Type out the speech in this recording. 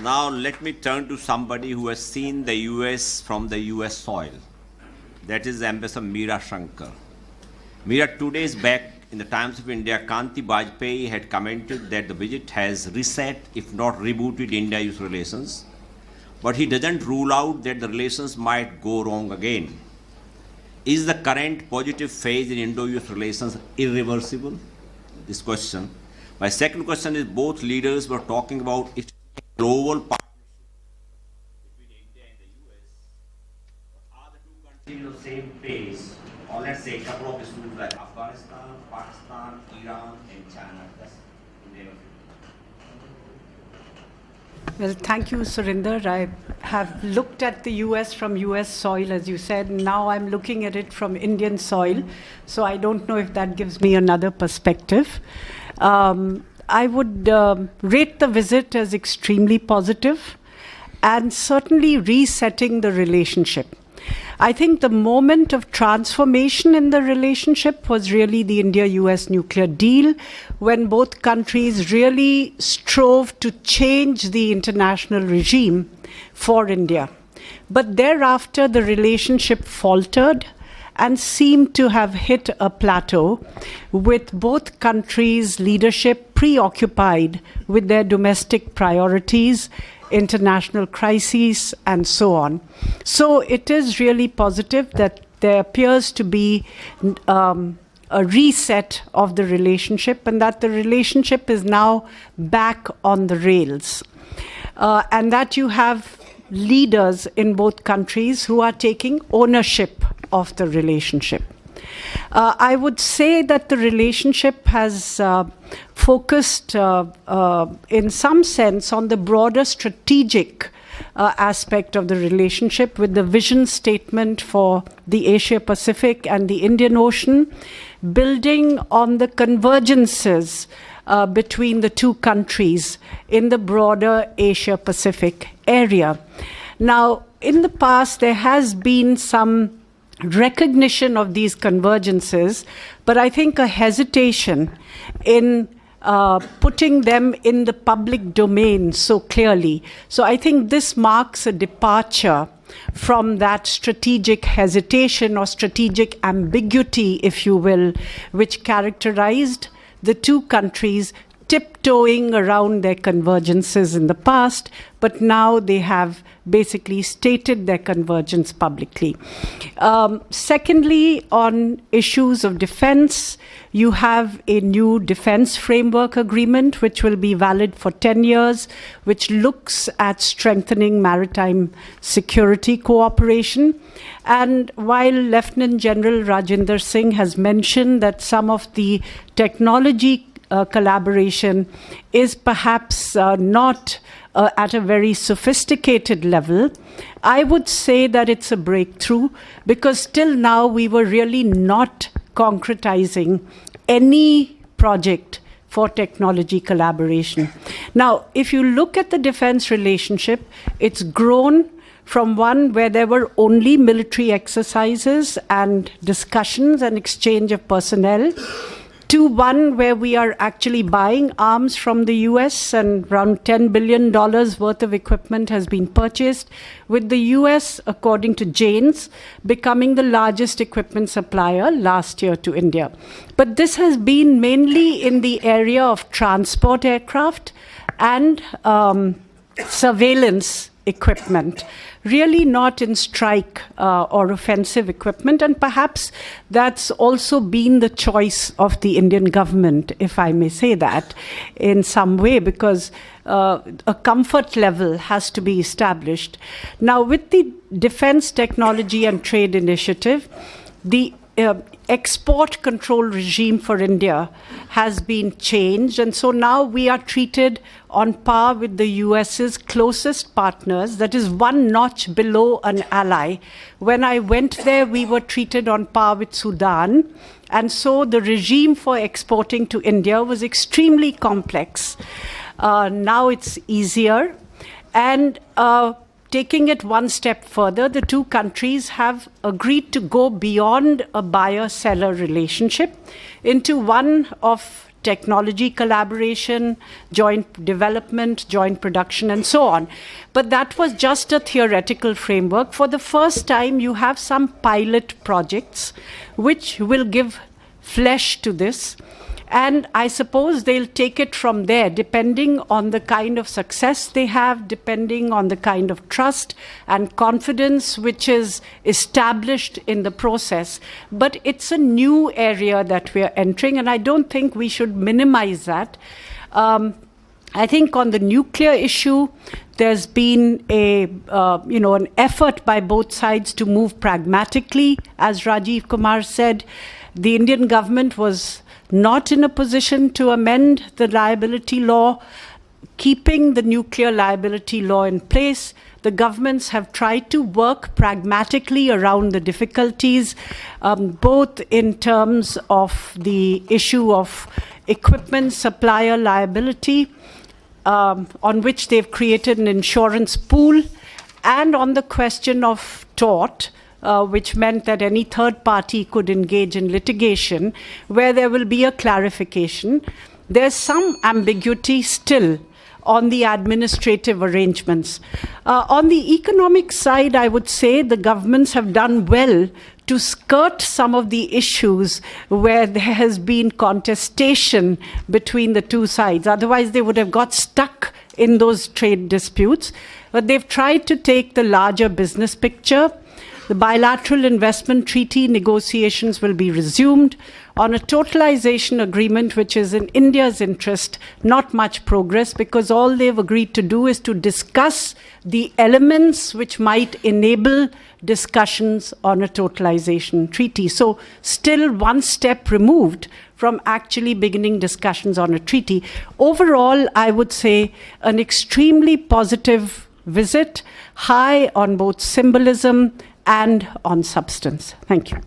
Now let me turn to somebody who has seen the US from the US soil. That is Ambassador Meera Shankar. Meera, 2 days back in the Times of India, Kanti Bajpayee had commented that the visit has reset, if not rebooted, India-US relations. But he doesn't rule out that the relations might go wrong again. Is the current positive phase in Indo-US relations irreversible? This question. My second question is, both leaders were talking about a global partnership between India and the US. Are the two countries on the same page? Or let's say a couple of issues like Afghanistan, Pakistan, Iran, and China. That's India. Well, thank you, Surinder. I have looked at the US from US soil, as you said. Now I'm looking at it from Indian soil. So I don't know if that gives me another perspective. I would rate the visit as extremely positive and certainly resetting the relationship. I think the moment of transformation in the relationship was really the India-US nuclear deal, when both countries really strove to change the international regime for India. But thereafter, the relationship faltered and seemed to have hit a plateau, with both countries' leadership preoccupied with their domestic priorities, international crises, and so on. So it is really positive that there appears to be a reset of the relationship, and that the relationship is now back on the rails. And that you have leaders in both countries who are taking ownership of the relationship. I would say that the relationship has focused in some sense on the broader strategic aspect of the relationship, with the vision statement for the Asia-Pacific and the Indian Ocean, building on the convergences between the two countries in the broader Asia-Pacific area. Now, in the past, there has been some recognition of these convergences, but I think a hesitation in putting them in the public domain so clearly. So I think this marks a departure from that strategic hesitation or strategic ambiguity, if you will, which characterized the two countries tiptoeing around their convergences in the past, but now they have basically stated their convergence publicly. Secondly, on issues of defense, you have a new defense framework agreement which will be valid for 10 years, which looks at strengthening maritime security cooperation. And while Lieutenant General Rajinder Singh has mentioned that some of the technology collaboration is perhaps not at a very sophisticated level, I would say that it's a breakthrough, because till now we were really not concretizing any project for technology collaboration. Now, if you look at the defense relationship, it's grown from one where there were only military exercises and discussions and exchange of personnel, to one where we are actually buying arms from the US, and around $10 billion worth of equipment has been purchased, with the US, according to Jane's, becoming the largest equipment supplier last year to India. But this has been mainly in the area of transport aircraft and surveillance equipment, really not in strike or offensive equipment. And perhaps that's also been the choice of the Indian government, if I may say that, in some way, because a comfort level has to be established. Now, with the Defense Technology and Trade Initiative, the export control regime for India has been changed, and so now we are treated on par with the US's closest partners, that is one notch below an ally. When I went there, we were treated on par with Sudan, and so the regime for exporting to India was extremely complex. Now it's easier, and taking it one step further, the two countries have agreed to go beyond a buyer-seller relationship into one of technology collaboration, joint development, joint production, and so on. But that was just a theoretical framework. For the first time, you have some pilot projects which will give flesh to this. And I suppose they'll take it from there, depending on the kind of success they have, depending on the kind of trust and confidence which is established in the process. But it's a new area that we're entering, and I don't think we should minimize that. I think on the nuclear issue, there's been an effort by both sides to move pragmatically. As Rajiv Kumar said, the Indian government was not in a position to amend the liability law, keeping the nuclear liability law in place. The governments have tried to work pragmatically around the difficulties, both in terms of the issue of equipment supplier liability, on which they've created an insurance pool, and on the question of tort, which meant that any third party could engage in litigation, where there will be a clarification. There's some ambiguity still on the administrative arrangements. On the economic side, I would say the governments have done well to skirt some of the issues where there has been contestation between the two sides. Otherwise, they would have got stuck in those trade disputes. But they've tried to take the larger business picture. The bilateral investment treaty negotiations will be resumed. On a totalization agreement, which is in India's interest, not much progress, because all they've agreed to do is to discuss the elements which might enable discussions on a totalization treaty. So still one step removed from actually beginning discussions on a treaty. Overall, I would say an extremely positive visit, high on both symbolism and on substance. Thank you.